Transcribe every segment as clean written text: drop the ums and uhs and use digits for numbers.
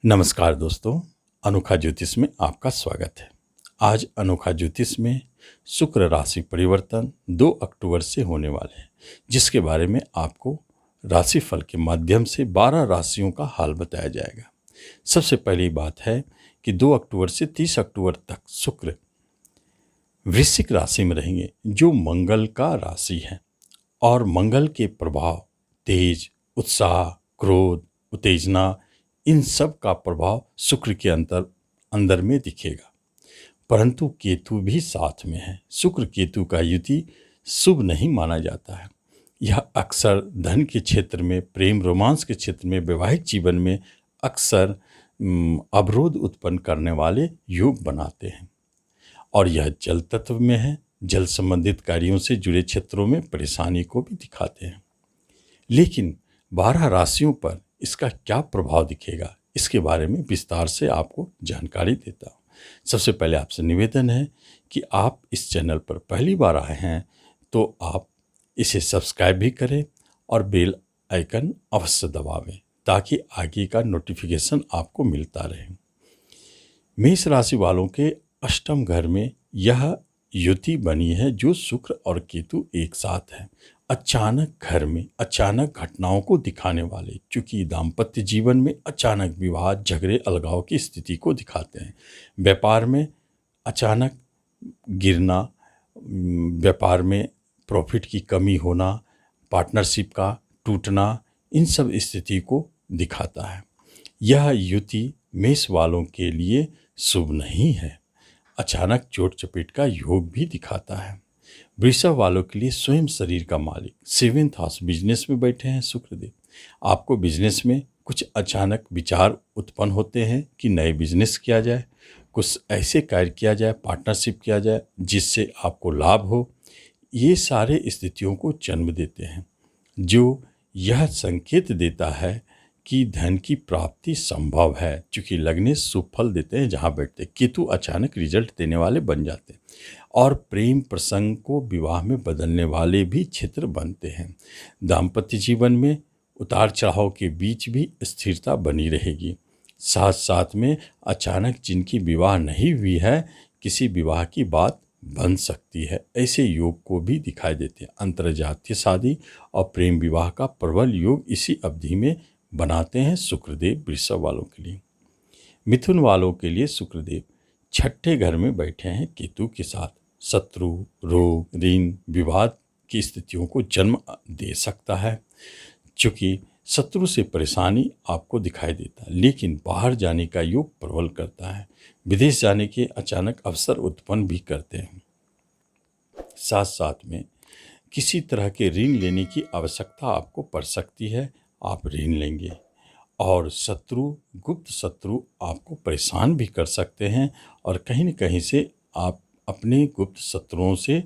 नमस्कार दोस्तों, अनोखा ज्योतिष में आपका स्वागत है। आज अनोखा ज्योतिष में शुक्र राशि परिवर्तन 2 अक्टूबर से होने वाले हैं, जिसके बारे में आपको राशिफल के माध्यम से 12 राशियों का हाल बताया जाएगा। सबसे पहली बात है कि 2 अक्टूबर से 30 अक्टूबर तक शुक्र वृश्चिक राशि में रहेंगे, जो मंगल का राशि है, और मंगल के प्रभाव तेज, उत्साह, क्रोध, उत्तेजना, इन सब का प्रभाव शुक्र के अंदर में दिखेगा। परंतु केतु भी साथ में है। शुक्र केतु का युति शुभ नहीं माना जाता है। यह अक्सर धन के क्षेत्र में, प्रेम रोमांस के क्षेत्र में, वैवाहिक जीवन में अक्सर अवरोध उत्पन्न करने वाले योग बनाते हैं। और यह जल तत्व में है। जल संबंधित कार्यों से जुड़े क्षेत्रों में परेशानी को भी दिखाते हैं। लेकिन 12 राशियों पर इसका क्या प्रभाव दिखेगा, इसके बारे में विस्तार से आपको जानकारी देता हूँ। सबसे पहले आपसे निवेदन है कि आप इस चैनल पर पहली बार आए हैं तो आप इसे सब्सक्राइब भी करें और बेल आइकन अवश्य दबावें, ताकि आगे का नोटिफिकेशन आपको मिलता रहे। मेष राशि वालों के अष्टम घर में यह युति बनी है, जो शुक्र और केतु एक साथ है। अचानक घर में अचानक घटनाओं को दिखाने वाले, चूंकि दाम्पत्य जीवन में अचानक विवाह, झगड़े, अलगाव की स्थिति को दिखाते हैं। व्यापार में अचानक गिरना, व्यापार में प्रॉफिट की कमी होना, पार्टनरशिप का टूटना, इन सब स्थिति को दिखाता है। यह युति मेष वालों के लिए शुभ नहीं है। अचानक चोट चपेट का योग भी दिखाता है। वृषभ वालों के लिए स्वयं शरीर का मालिक 7th हाउस बिजनेस में बैठे हैं शुक्रदेव। आपको बिजनेस में कुछ अचानक विचार उत्पन्न होते हैं कि नए बिजनेस किया जाए, कुछ ऐसे कार्य किया जाए, पार्टनरशिप किया जाए जिससे आपको लाभ हो। ये सारे स्थितियों को जन्म देते हैं, जो यह संकेत देता है कि धन की प्राप्ति संभव है। चूँकि लग्ने शुभ फल देते हैं जहाँ बैठते, केतु अचानक रिजल्ट देने वाले बन जाते हैं, और प्रेम प्रसंग को विवाह में बदलने वाले भी क्षेत्र बनते हैं। दाम्पत्य जीवन में उतार चढ़ाव के बीच भी स्थिरता बनी रहेगी। साथ साथ में अचानक जिनकी विवाह नहीं हुई है, किसी विवाह की बात बन सकती है। ऐसे योग को भी दिखाई देते हैं। अंतर्जातीय शादी और प्रेम विवाह का प्रबल योग इसी अवधि में बनाते हैं शुक्रदेव वृषभ वालों के लिए। मिथुन वालों के लिए शुक्रदेव छठे घर में बैठे हैं केतु के साथ। शत्रु, रोग, ऋण, विवाद की स्थितियों को जन्म दे सकता है। चूँकि शत्रु से परेशानी आपको दिखाई देता है, लेकिन बाहर जाने का योग प्रबल करता है। विदेश जाने के अचानक अवसर उत्पन्न भी करते हैं। साथ साथ में किसी तरह के ऋण लेने की आवश्यकता आपको पड़ सकती है। आप ऋण लेंगे, और गुप्त शत्रु आपको परेशान भी कर सकते हैं, और कहीं न कहीं से आप अपने गुप्त शत्रुओं से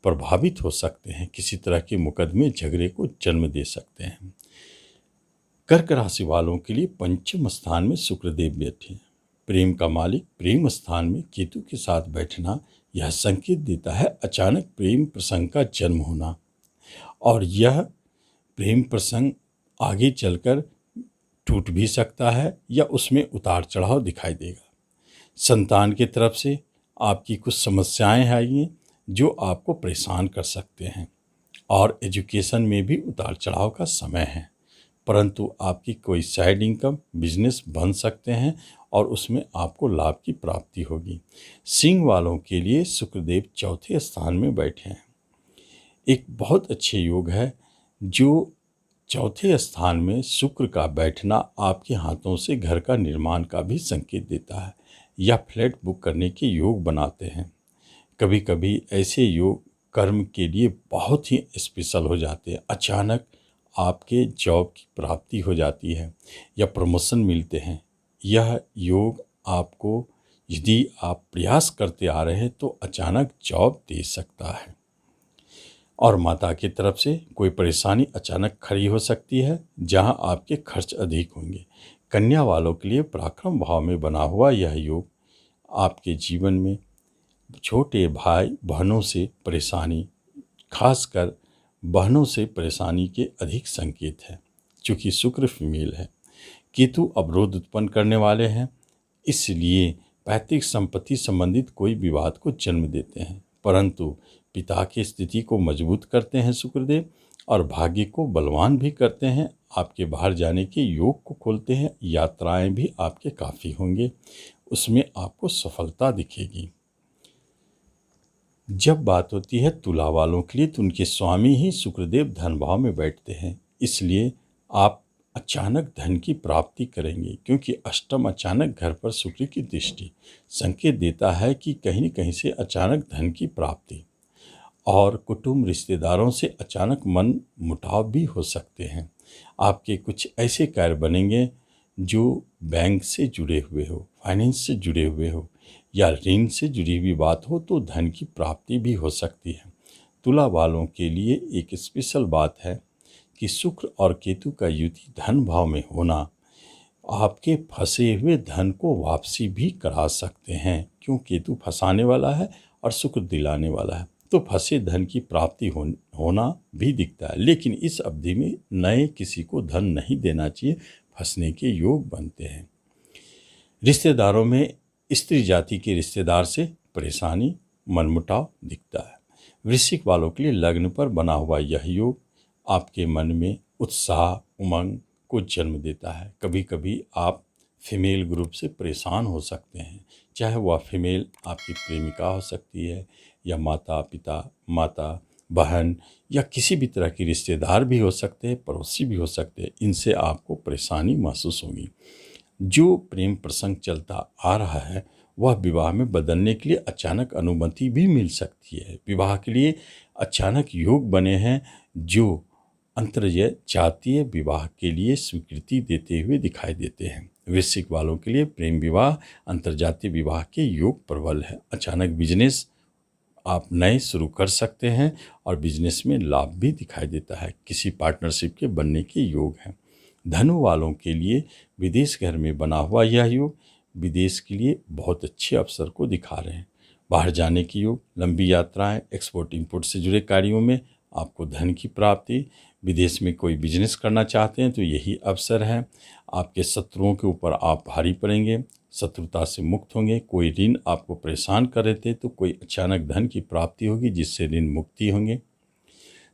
प्रभावित हो सकते हैं। किसी तरह के मुकदमे, झगड़े को जन्म दे सकते हैं। कर्क राशि वालों के लिए पंचम स्थान में शुक्रदेव बैठे हैं। प्रेम का मालिक प्रेम स्थान में केतु के साथ बैठना यह संकेत देता है अचानक प्रेम प्रसंग का जन्म होना, और यह प्रेम प्रसंग आगे चलकर टूट भी सकता है या उसमें उतार चढ़ाव दिखाई देगा। संतान की तरफ से आपकी कुछ समस्याएं आई हैं जो आपको परेशान कर सकते हैं, और एजुकेशन में भी उतार चढ़ाव का समय है। परंतु आपकी कोई साइड इनकम, बिजनेस बन सकते हैं, और उसमें आपको लाभ की प्राप्ति होगी। सिंह वालों के लिए शुक्रदेव चौथे स्थान में बैठे हैं। एक बहुत अच्छे योग है, जो चौथे स्थान में शुक्र का बैठना आपके हाथों से घर का निर्माण का भी संकेत देता है, या फ्लैट बुक करने के योग बनाते हैं। कभी कभी ऐसे योग कर्म के लिए बहुत ही स्पेशल हो जाते हैं। अचानक आपके जॉब की प्राप्ति हो जाती है या प्रमोशन मिलते हैं। यह योग आपको, यदि आप प्रयास करते आ रहे हैं, तो अचानक जॉब दे सकता है। और माता की तरफ से कोई परेशानी अचानक खड़ी हो सकती है, जहां आपके खर्च अधिक होंगे। कन्या वालों के लिए पराक्रम भाव में बना हुआ यह योग आपके जीवन में छोटे भाई बहनों से परेशानी, खासकर बहनों से परेशानी के अधिक संकेत है। चूँकि शुक्र फीमेल है, केतु अवरोध उत्पन्न करने वाले हैं, इसलिए पैतृक संपत्ति संबंधित कोई विवाद को जन्म देते हैं, परंतु पिता की स्थिति को मजबूत करते हैं शुक्रदेव और भाग्य को बलवान भी करते हैं। आपके बाहर जाने के योग को खोलते हैं। यात्राएं भी आपके काफ़ी होंगे, उसमें आपको सफलता दिखेगी। जब बात होती है तुला वालों के लिए, तो उनके स्वामी ही शुक्रदेव धन भाव में बैठते हैं, इसलिए आप अचानक धन की प्राप्ति करेंगे, क्योंकि अष्टम अचानक घर पर शुक्र की दृष्टि संकेत देता है कि कहीं न कहीं से अचानक धन की प्राप्ति और कुटुंब रिश्तेदारों से अचानक मन मुटाव भी हो सकते हैं। आपके कुछ ऐसे कार्य बनेंगे जो बैंक से जुड़े हुए हो, फाइनेंस से जुड़े हुए हो या ऋण से जुड़ी हुई बात हो, तो धन की प्राप्ति भी हो सकती है। तुला वालों के लिए एक स्पेशल बात है कि शुक्र और केतु का युति धन भाव में होना आपके फंसे हुए धन को वापसी भी करा सकते हैं, क्यों केतु फंसाने वाला है और शुक्र दिलाने वाला है, तो फंसे धन की प्राप्ति होना भी दिखता है। लेकिन इस अवधि में नए किसी को धन नहीं देना चाहिए, फंसने के योग बनते हैं। रिश्तेदारों में स्त्री जाति के रिश्तेदार से परेशानी, मनमुटाव दिखता है। वृश्चिक वालों के लिए लग्न पर बना हुआ यह योग आपके मन में उत्साह, उमंग को जन्म देता है। कभी कभी आप फीमेल ग्रुप से परेशान हो सकते हैं, चाहे वह फीमेल आपकी प्रेमिका हो सकती है या माता पिता, माता बहन या किसी भी तरह की रिश्तेदार भी हो सकते हैं, पड़ोसी भी हो सकते हैं। इनसे आपको परेशानी महसूस होगी। जो प्रेम प्रसंग चलता आ रहा है वह विवाह में बदलने के लिए अचानक अनुमति भी मिल सकती है। विवाह के लिए अचानक योग बने हैं जो अंतर्जय जातीय विवाह के लिए स्वीकृति देते हुए दिखाई देते हैं। वृश्चिक वालों के लिए प्रेम विवाह, अंतर्जातीय विवाह के योग प्रबल है। अचानक बिजनेस आप नए शुरू कर सकते हैं और बिजनेस में लाभ भी दिखाई देता है। किसी पार्टनरशिप के बनने के योग हैं। धनु वालों के लिए विदेश घर में बना हुआ यह योग विदेश के लिए बहुत अच्छे अवसर को दिखा रहे हैं। बाहर जाने की योग, लंबी यात्राएं, एक्सपोर्ट इंपोर्ट से जुड़े कार्यों में आपको धन की प्राप्ति, विदेश में कोई बिजनेस करना चाहते हैं तो यही अवसर है। आपके शत्रुओं के ऊपर आप भारी पड़ेंगे, शत्रुता से मुक्त होंगे। कोई ऋण आपको परेशान कर रहे थे तो कोई अचानक धन की प्राप्ति होगी जिससे ऋण मुक्ति होंगे।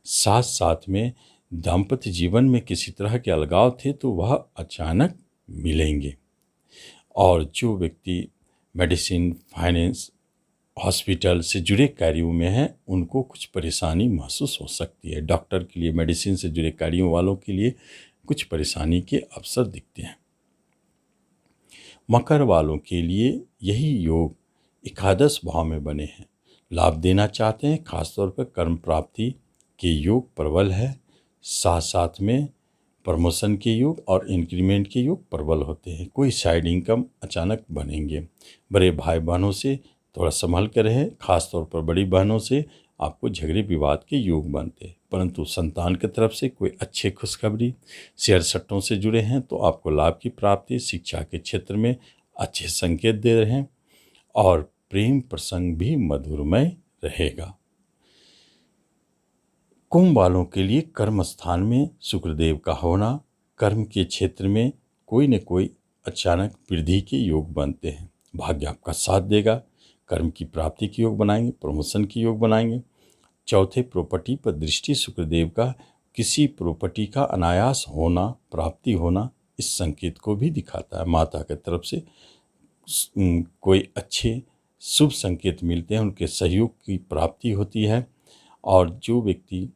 साथ साथ में दाम्पत्य जीवन में किसी तरह के अलगाव थे तो वह अचानक मिलेंगे। और जो व्यक्ति मेडिसिन, फाइनेंस, हॉस्पिटल से जुड़े कार्यों में हैं उनको कुछ परेशानी महसूस हो सकती है। डॉक्टर के लिए, मेडिसिन से जुड़े कार्यों वालों के लिए कुछ परेशानी के अवसर दिखते हैं। मकर वालों के लिए यही योग एकादश भाव में बने हैं, लाभ देना चाहते हैं। खासतौर पर कर्म प्राप्ति के योग प्रबल है। साथ साथ में प्रमोशन के योग और इंक्रीमेंट के योग प्रबल होते हैं। कोई साइड इनकम अचानक बनेंगे। बड़े भाई बहनों से थोड़ा संभल कर रहें। खासतौर पर बड़ी बहनों से आपको झगड़े विवाद के योग बनते हैं, परंतु संतान की तरफ से कोई अच्छी खुशखबरी, शेयर सट्टों से जुड़े हैं तो आपको लाभ की प्राप्ति। शिक्षा के क्षेत्र में अच्छे संकेत दे रहे हैं और प्रेम प्रसंग भी मधुरमय रहेगा। कुंभ वालों के लिए कर्म स्थान में शुक्रदेव का होना, कर्म के क्षेत्र में कोई न कोई अचानक वृद्धि के योग बनते हैं। भाग्य आपका साथ देगा। कर्म की प्राप्ति के योग बनाएंगे, प्रमोशन के योग बनाएंगे। चौथे, प्रॉपर्टी पर दृष्टि शुक्रदेव का किसी प्रॉपर्टी का अनायास होना, प्राप्ति होना, इस संकेत को भी दिखाता है। माता की तरफ से कोई अच्छे शुभ संकेत मिलते हैं, उनके सहयोग की प्राप्ति होती है। और जो व्यक्ति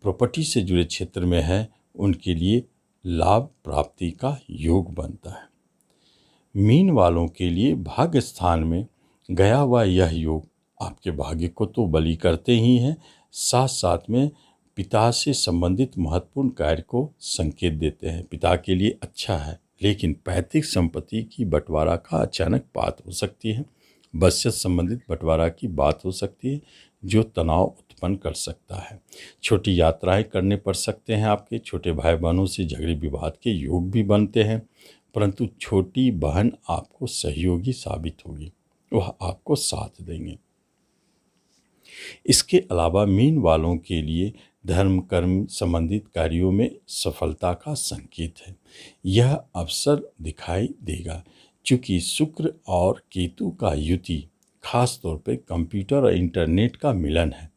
प्रॉपर्टी से जुड़े क्षेत्र में है उनके लिए लाभ प्राप्ति का योग बनता है। मीन वालों के लिए भाग्य स्थान में गया हुआ यह योग आपके भाग्य को तो बली करते ही हैं, साथ साथ में पिता से संबंधित महत्वपूर्ण कार्य को संकेत देते हैं। पिता के लिए अच्छा है, लेकिन पैतृक संपत्ति की बंटवारा का अचानक बात हो सकती है। वसीयत संबंधित बंटवारा की बात हो सकती है जो तनाव उत्पन्न कर सकता है। छोटी यात्राएं करने पड़ सकते हैं। आपके छोटे भाई बहनों से झगड़े विवाद के योग भी बनते हैं, परंतु छोटी बहन आपको सहयोगी साबित होगी, वह आपको साथ देंगे। इसके अलावा मीन वालों के लिए धर्म कर्म संबंधित कार्यों में सफलता का संकेत है। यह अवसर दिखाई देगा क्योंकि शुक्र और केतु का युति खास तौर पे कंप्यूटर और इंटरनेट का मिलन है।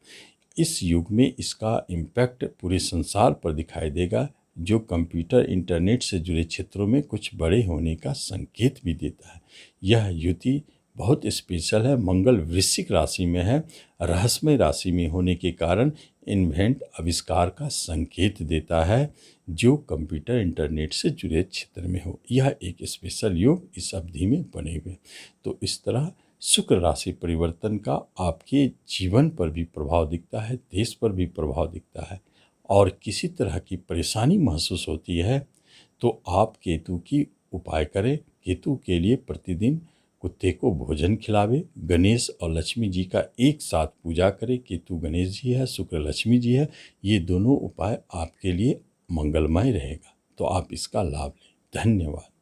इस युग में इसका इम्पैक्ट पूरे संसार पर दिखाई देगा, जो कंप्यूटर इंटरनेट से जुड़े क्षेत्रों में कुछ बड़े होने का संकेत भी देता है। यह युति बहुत स्पेशल है। मंगल वृश्चिक राशि में है, रहस्यमय राशि में होने के कारण इन्वेंट आविष्कार का संकेत देता है, जो कंप्यूटर इंटरनेट से जुड़े क्षेत्र में हो। यह एक स्पेशल योग इस अवधि में बने हुए। तो इस तरह शुक्र राशि परिवर्तन का आपके जीवन पर भी प्रभाव दिखता है, देश पर भी प्रभाव दिखता है। और किसी तरह की परेशानी महसूस होती है तो आप केतु की उपाय करें। केतु के लिए प्रतिदिन कुत्ते को भोजन खिलावे, गणेश और लक्ष्मी जी का एक साथ पूजा करें। केतु गणेश जी है, शुक्र लक्ष्मी जी है। ये दोनों उपाय आपके लिए मंगलमय रहेगा, तो आप इसका लाभ लें। धन्यवाद।